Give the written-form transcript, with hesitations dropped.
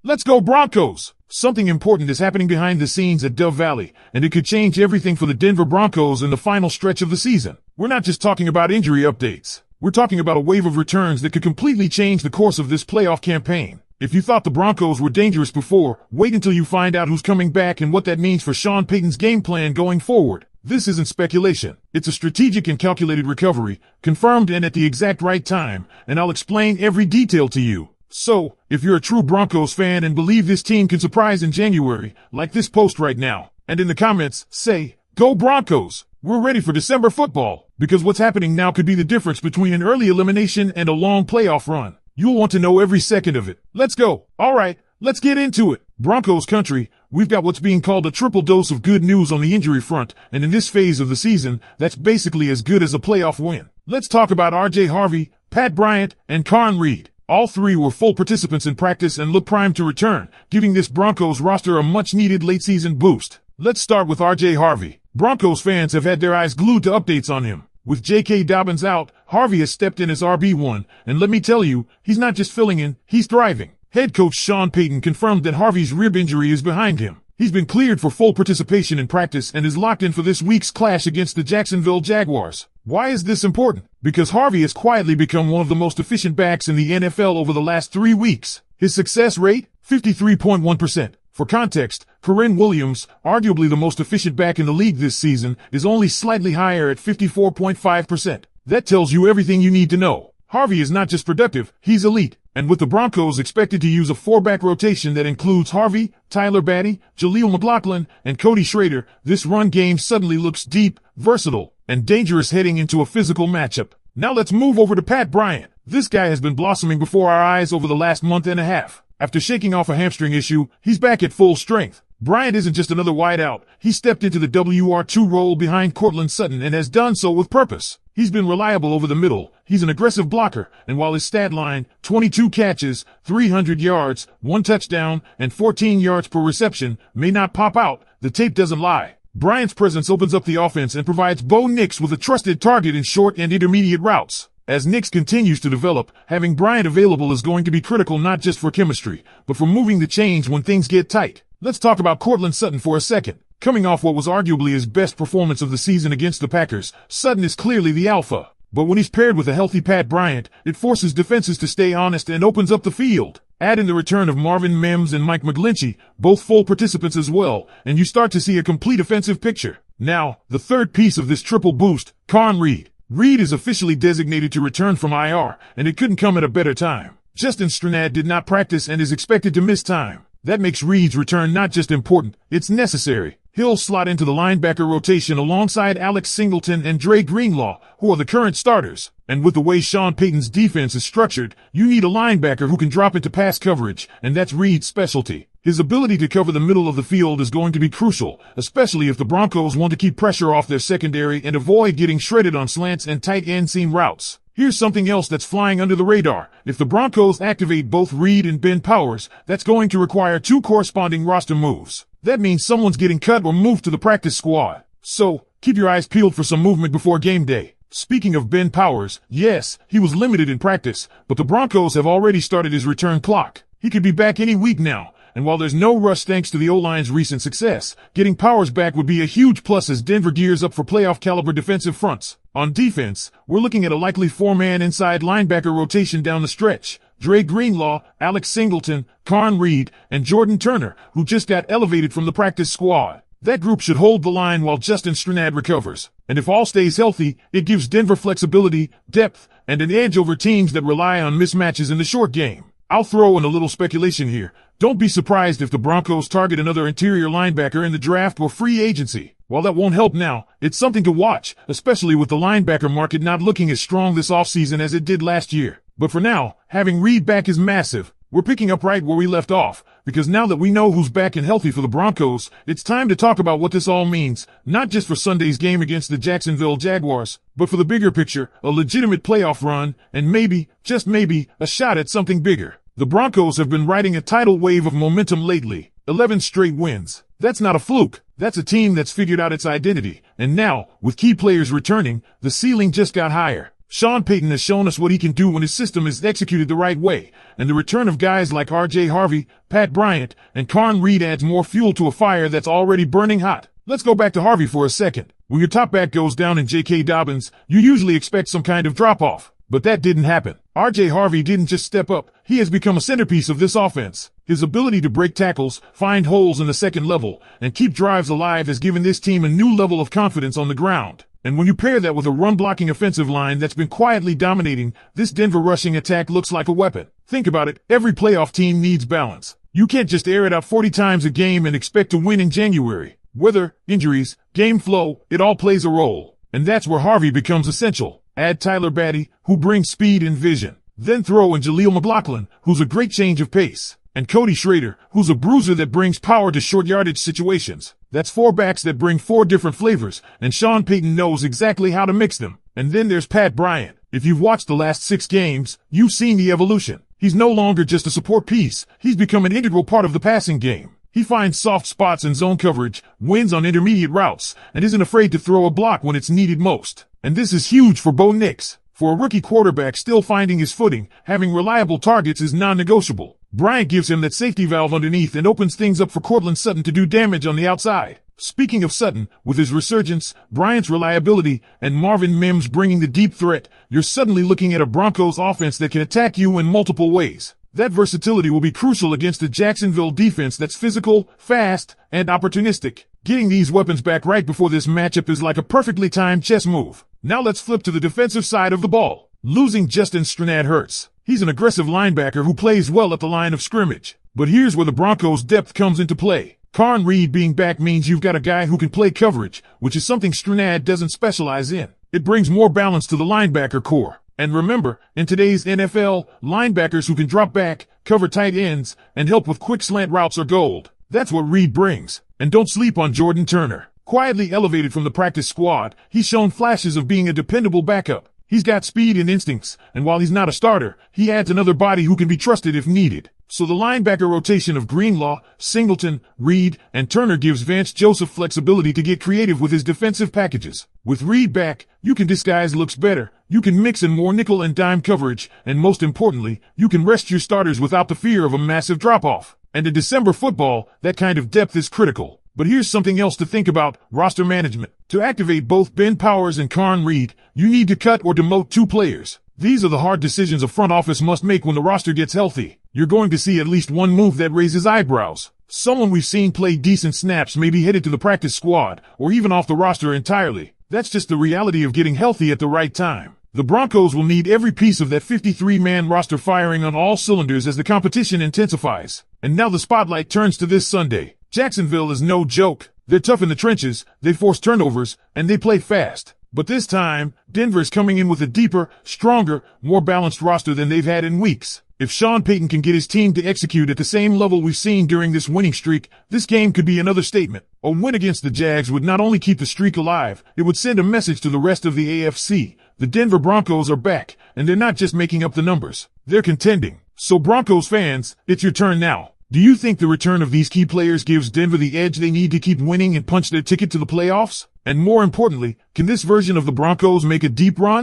Let's go Broncos! Something important is happening behind the scenes at Dove Valley, and it could change everything for the Denver Broncos in the final stretch of the season. We're not just talking about injury updates. We're talking about a wave of returns that could completely change the course of this playoff campaign. If you thought the Broncos were dangerous before, wait until you find out who's coming back and what that means for Sean Payton's game plan going forward. This isn't speculation. It's a strategic and calculated recovery, confirmed and at the exact right time, and I'll explain every detail to you. So, if you're a true Broncos fan and believe this team can surprise in January, like this post right now, and in the comments, say, "Go Broncos! We're ready for December football," because what's happening now could be the difference between an early elimination and a long playoff run. You'll want to know every second of it. Let's go. All right, let's get into it. Broncos country, we've got what's being called a triple dose of good news on the injury front, and in this phase of the season, that's basically as good as a playoff win. Let's talk about R.J. Harvey, Pat Bryant, and Conn Reed. All three were full participants in practice and look primed to return, giving this Broncos roster a much-needed late-season boost. Let's start with R.J. Harvey. Broncos fans have had their eyes glued to updates on him. With J.K. Dobbins out, Harvey has stepped in as RB1, and let me tell you, he's not just filling in, he's thriving. Head coach Sean Payton confirmed that Harvey's rib injury is behind him. He's been cleared for full participation in practice and is locked in for this week's clash against the Jacksonville Jaguars. Why is this important? Because Harvey has quietly become one of the most efficient backs in the NFL over the last 3 weeks. His success rate? 53.1%. For context, Kyren Williams, arguably the most efficient back in the league this season, is only slightly higher at 54.5%. That tells you everything you need to know. Harvey is not just productive, he's elite. And with the Broncos expected to use a 4-back rotation that includes Harvey, Tyler Batty, Jaleel McLaughlin, and Cody Schrader, this run game suddenly looks deep, versatile, and dangerous heading into a physical matchup. Now let's move over to Pat Bryant. This guy has been blossoming before our eyes over the last month and a half. After shaking off a hamstring issue, he's back at full strength. Bryant isn't just another wideout. He stepped into the WR2 role behind Courtland Sutton and has done so with purpose. He's been reliable over the middle. He's an aggressive blocker, and while his stat line, 22 catches, 300 yards, 1 touchdown, and 14 yards per reception, may not pop out, the tape doesn't lie. Bryant's presence opens up the offense and provides Bo Nix with a trusted target in short and intermediate routes. As Nix continues to develop, having Bryant available is going to be critical not just for chemistry, but for moving the chains when things get tight. Let's talk about Courtland Sutton for a second. Coming off what was arguably his best performance of the season against the Packers, Sutton is clearly the alpha. But when he's paired with a healthy Pat Bryant, it forces defenses to stay honest and opens up the field. Add in the return of Marvin Mims and Mike McGlinchey, both full participants as well, and you start to see a complete offensive picture. Now, the third piece of this triple boost, Conn Reed. Reed is officially designated to return from IR, and it couldn't come at a better time. Justin Strnad did not practice and is expected to miss time. That makes Reed's return not just important, it's necessary. He'll slot into the linebacker rotation alongside Alex Singleton and Dre Greenlaw, who are the current starters. And with the way Sean Payton's defense is structured, you need a linebacker who can drop into pass coverage, and that's Reed's specialty. His ability to cover the middle of the field is going to be crucial, especially if the Broncos want to keep pressure off their secondary and avoid getting shredded on slants and tight end seam routes. Here's something else that's flying under the radar. If the Broncos activate both Reed and Ben Powers, that's going to require 2 corresponding roster moves. That means someone's getting cut or moved to the practice squad. So, keep your eyes peeled for some movement before game day. Speaking of Ben Powers, yes, he was limited in practice, but the Broncos have already started his return clock. He could be back any week now. And while there's no rush thanks to the O-line's recent success, getting Powers back would be a huge plus as Denver gears up for playoff-caliber defensive fronts. On defense, we're looking at a likely 4-man inside linebacker rotation down the stretch. Dre Greenlaw, Alex Singleton, Conn Reed, and Jordan Turner, who just got elevated from the practice squad. That group should hold the line while Justin Strnad recovers. And if all stays healthy, it gives Denver flexibility, depth, and an edge over teams that rely on mismatches in the short game. I'll throw in a little speculation here. Don't be surprised if the Broncos target another interior linebacker in the draft or free agency. While that won't help now, it's something to watch, especially with the linebacker market not looking as strong this offseason as it did last year. But for now, having Reed back is massive. We're picking up right where we left off, because now that we know who's back and healthy for the Broncos, it's time to talk about what this all means, not just for Sunday's game against the Jacksonville Jaguars, but for the bigger picture, a legitimate playoff run, and maybe, just maybe, a shot at something bigger. The Broncos have been riding a tidal wave of momentum lately. 11 straight wins. That's not a fluke. That's a team that's figured out its identity. And now, with key players returning, the ceiling just got higher. Sean Payton has shown us what he can do when his system is executed the right way, and the return of guys like R.J. Harvey, Pat Bryant, and Karn Reed adds more fuel to a fire that's already burning hot. Let's go back to Harvey for a second. When your top back goes down in J.K. Dobbins, you usually expect some kind of drop-off. But that didn't happen. R.J. Harvey didn't just step up, he has become a centerpiece of this offense. His ability to break tackles, find holes in the second level, and keep drives alive has given this team a new level of confidence on the ground. And when you pair that with a run-blocking offensive line that's been quietly dominating, this Denver rushing attack looks like a weapon. Think about it, every playoff team needs balance. You can't just air it out 40 times a game and expect to win in January. Weather, injuries, game flow, it all plays a role. And that's where Harvey becomes essential. Add Tyler Batty, who brings speed and vision. Then throw in Jaleel McLaughlin, who's a great change of pace. And Cody Schrader, who's a bruiser that brings power to short yardage situations. That's 4 backs that bring 4 different flavors, and Sean Payton knows exactly how to mix them. And then there's Pat Bryant. If you've watched the last 6 games, you've seen the evolution. He's no longer just a support piece, he's become an integral part of the passing game. He finds soft spots in zone coverage, wins on intermediate routes, and isn't afraid to throw a block when it's needed most. And this is huge for Bo Nix. For a rookie quarterback still finding his footing, having reliable targets is non-negotiable. Bryant gives him that safety valve underneath and opens things up for Courtland Sutton to do damage on the outside. Speaking of Sutton, with his resurgence, Bryant's reliability, and Marvin Mims bringing the deep threat, you're suddenly looking at a Broncos offense that can attack you in multiple ways. That versatility will be crucial against a Jacksonville defense that's physical, fast, and opportunistic. Getting these weapons back right before this matchup is like a perfectly timed chess move. Now let's flip to the defensive side of the ball. Losing Justin Strnad hurts. He's an aggressive linebacker who plays well at the line of scrimmage. But here's where the Broncos' depth comes into play. Karn Reed being back means you've got a guy who can play coverage, which is something Strnad doesn't specialize in. It brings more balance to the linebacker core. And remember, in today's NFL, linebackers who can drop back, cover tight ends, and help with quick slant routes are gold. That's what Reed brings. And don't sleep on Jordan Turner. Quietly elevated from the practice squad, he's shown flashes of being a dependable backup. He's got speed and instincts, and while he's not a starter, he adds another body who can be trusted if needed. So the linebacker rotation of Greenlaw, Singleton, Reed, and Turner gives Vance Joseph flexibility to get creative with his defensive packages. With Reed back, you can disguise looks better, you can mix in more nickel and dime coverage, and most importantly, you can rest your starters without the fear of a massive drop-off. And in December football, that kind of depth is critical. But here's something else to think about, roster management. To activate both Ben Powers and Karn Reed, you need to cut or demote 2 players. These are the hard decisions a front office must make when the roster gets healthy. You're going to see at least one move that raises eyebrows. Someone we've seen play decent snaps may be headed to the practice squad, or even off the roster entirely. That's just the reality of getting healthy at the right time. The Broncos will need every piece of that 53-man roster firing on all cylinders as the competition intensifies. And now the spotlight turns to this Sunday. Jacksonville is no joke. They're tough in the trenches, they force turnovers, and they play fast. But this time, Denver is coming in with a deeper, stronger, more balanced roster than they've had in weeks. If Sean Payton can get his team to execute at the same level we've seen during this winning streak, this game could be another statement. A win against the Jags would not only keep the streak alive, it would send a message to the rest of the AFC. The Denver Broncos are back, and they're not just making up the numbers. They're contending. So Broncos fans, it's your turn now. Do you think the return of these key players gives Denver the edge they need to keep winning and punch their ticket to the playoffs? And more importantly, can this version of the Broncos make a deep run?